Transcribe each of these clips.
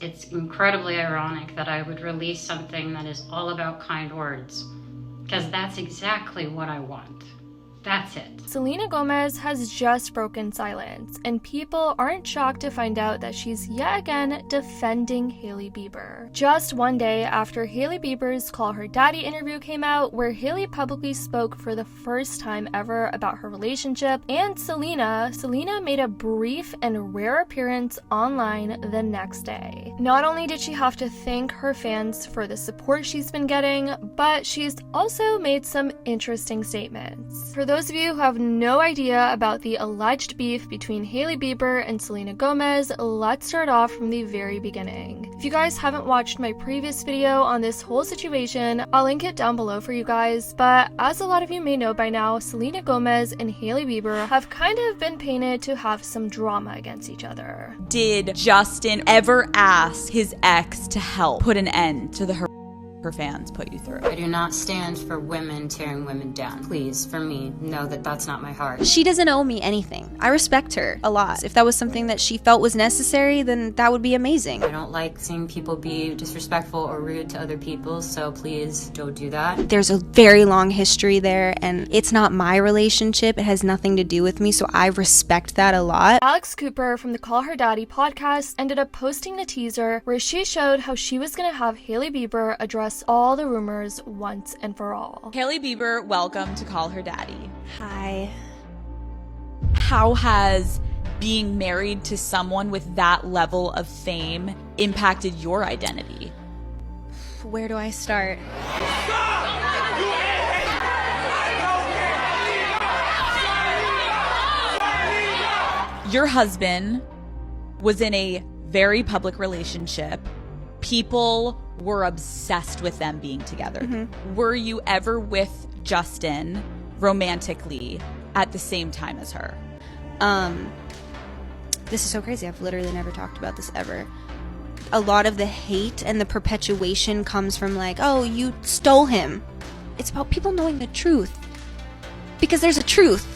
it's incredibly ironic that I would release something that is all about kind words, because that's exactly what I want. That's it. Selena Gomez has just broken silence, and people aren't shocked to find out that she's yet again defending Hailey Bieber. Just one day after Hailey Bieber's Call Her Daddy interview came out, where Hailey publicly spoke for the first time ever about her relationship and Selena made a brief and rare appearance online the next day. Not only did she have to thank her fans for the support she's been getting, but she's also made some interesting statements. For those of you who have no idea about the alleged beef between Hailey Bieber and Selena Gomez, let's start off from the very beginning. If you guys haven't watched my previous video on this whole situation, I'll link it down below for you guys, but as a lot of you may know by now, Selena Gomez and Hailey Bieber have kind of been painted to have some drama against each other. Did Justin ever ask his ex to help put an end to the her fans put you through? I do not stand for women tearing women down. Please, for me, know that that's not my heart. She doesn't owe me anything. I respect her a lot. If that was something that she felt was necessary, then that would be amazing. I don't like seeing people be disrespectful or rude to other people, so please don't do that. There's a very long history there, and it's not my relationship. It has nothing to do with me, so I respect that a lot. Alex Cooper from the Call Her Daddy podcast ended up posting a teaser where she showed how she was going to have Hailey Bieber address all the rumors once and for all. Hailey Bieber, welcome to Call Her Daddy. Hi. How has being married to someone with that level of fame impacted your identity? Where do I start? Your husband was in a very public relationship. People were obsessed with them being together. Mm-hmm. Were you ever with Justin romantically at the same time as her? This is so crazy. I've literally never talked about this ever. A lot of the hate and the perpetuation comes from like, oh, you stole him. It's about people knowing the truth. Because there's a truth.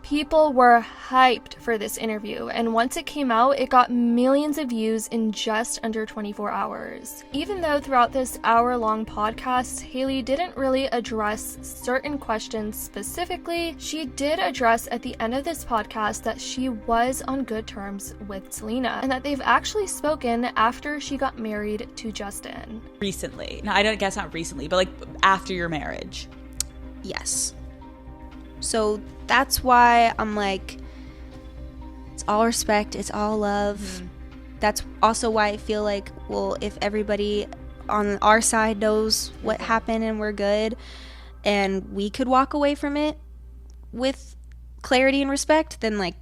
People were hyped for this interview, and once it came out, it got millions of views in just under 24 hours. Even though throughout this hour-long podcast, Hailey didn't really address certain questions specifically, she did address at the end of this podcast that she was on good terms with Selena, and that they've actually spoken after she got married to Justin. Recently. No, I guess not recently, but like after your marriage. Yes. So that's why I'm like, it's all respect, it's all love. Mm-hmm. That's also why I feel like, well, if everybody on our side knows what happened and we're good and we could walk away from it with clarity and respect, then like,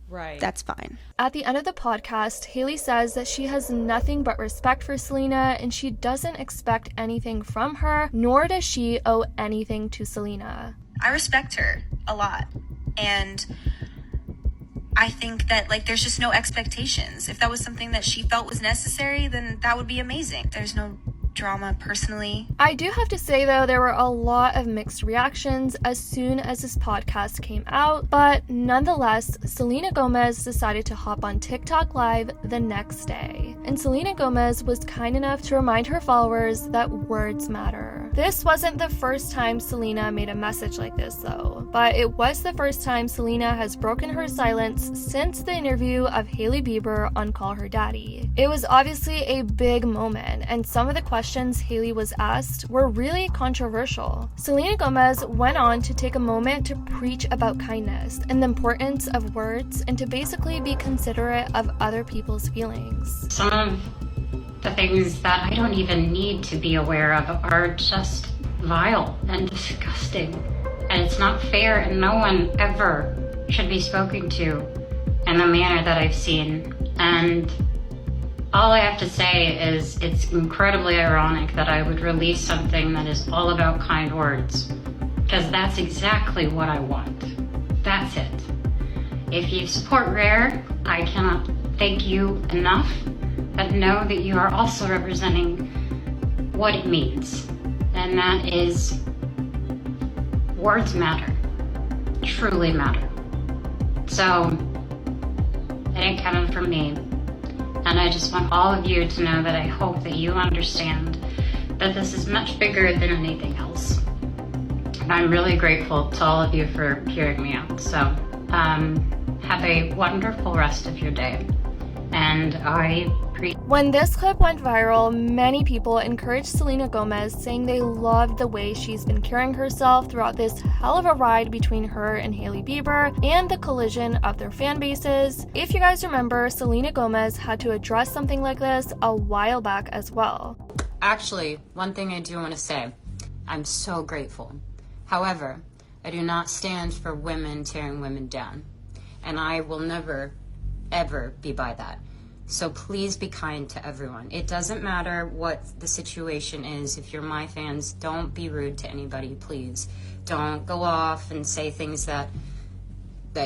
right, that's fine. At the end of the podcast, Hailey says that she has nothing but respect for Selena and she doesn't expect anything from her, nor does she owe anything to Selena. I respect her a lot, and I think that like there's just no expectations. If that was something that she felt was necessary, then that would be amazing. There's no drama personally. I do have to say though, there were a lot of mixed reactions as soon as this podcast came out, but nonetheless, Selena Gomez decided to hop on TikTok Live the next day. And Selena Gomez was kind enough to remind her followers that words matter. This wasn't the first time Selena made a message like this though, but it was the first time Selena has broken her silence since the interview of Hailey Bieber on Call Her Daddy. It was obviously a big moment, and some of the questions Hailey was asked were really controversial. Selena Gomez went on to take a moment to preach about kindness and the importance of words and to basically be considerate of other people's feelings. Some of the things that I don't even need to be aware of are just vile and disgusting. And it's not fair, and no one ever should be spoken to in the manner that I've seen. And all I have to say is it's incredibly ironic that I would release something that is all about kind words, because that's exactly what I want. That's it. If you support Rare, I cannot thank you enough, but know that you are also representing what it means, and that is words matter, truly matter. So, it ain't coming from me. And I just want all of you to know that I hope that you understand that this is much bigger than anything else. And I'm really grateful to all of you for hearing me out. So, have a wonderful rest of your day. And When this clip went viral, many people encouraged Selena Gomez, saying they loved the way she's been carrying herself throughout this hell of a ride between her and Hailey Bieber and the collision of their fan bases. If you guys remember, Selena Gomez had to address something like this a while back as well. Actually, one thing I do want to say, I'm so grateful. However, I do not stand for women tearing women down. And I will never, ever be by that. So please be kind to everyone. It doesn't matter what the situation is. If you're my fans, don't be rude to anybody, please. Don't go off and say things that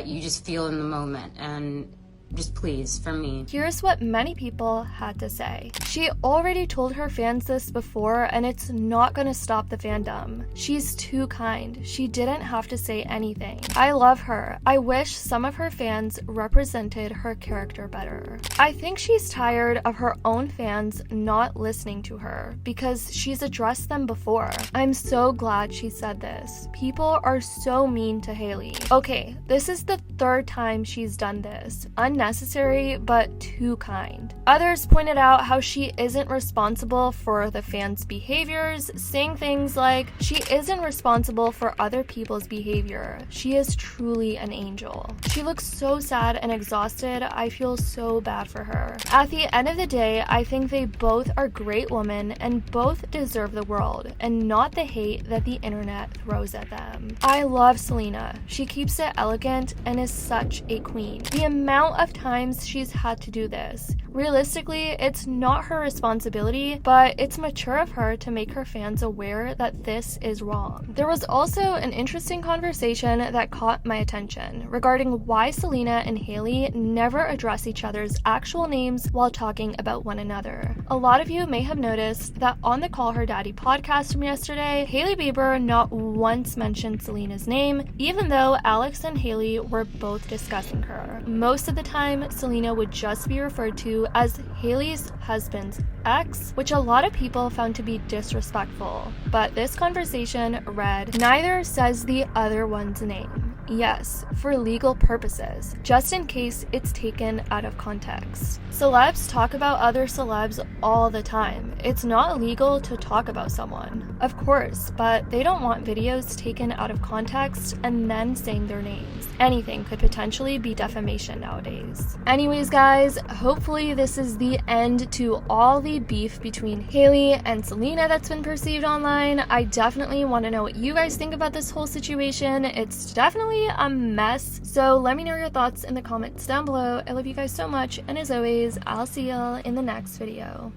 you just feel in the moment. And just please, for me. Here's what many people had to say. She already told her fans this before, and it's not gonna stop the fandom. She's too kind. She didn't have to say anything. I love her. I wish some of her fans represented her character better. I think she's tired of her own fans not listening to her because she's addressed them before. I'm so glad she said this. People are so mean to Hailey. Okay, this is the third time she's done this. Unnecessary, but too kind. Others pointed out how she isn't responsible for the fans' behaviors, saying things like, she isn't responsible for other people's behavior. She is truly an angel. She looks so sad and exhausted. I feel so bad for her. At the end of the day, I think they both are great women and both deserve the world and not the hate that the internet throws at them. I love Selena. She keeps it elegant and is such a queen. The amount of times she's had to do this. Realistically, it's not her responsibility, but it's mature of her to make her fans aware that this is wrong. There was also an interesting conversation that caught my attention regarding why Selena and Hailey never address each other's actual names while talking about one another. A lot of you may have noticed that on the Call Her Daddy podcast from yesterday, Hailey Bieber not once mentioned Selena's name, even though Alex and Hailey were both discussing her. Most of the time, Selena would just be referred to as Hailey's husband's ex, which a lot of people found to be disrespectful. But this conversation read, neither says the other one's name. Yes, for legal purposes, just in case it's taken out of context. Celebs talk about other celebs all the time. It's not illegal to talk about someone, of course, but they don't want videos taken out of context and then saying their names. Anything could potentially be defamation nowadays. Anyways, guys, hopefully this is the end to all the beef between Hailey and Selena that's been perceived online. I definitely want to know what you guys think about this whole situation. It's definitely a mess, so let me know your thoughts in the comments down below. I love you guys so much, and as always, I'll see y'all in the next video.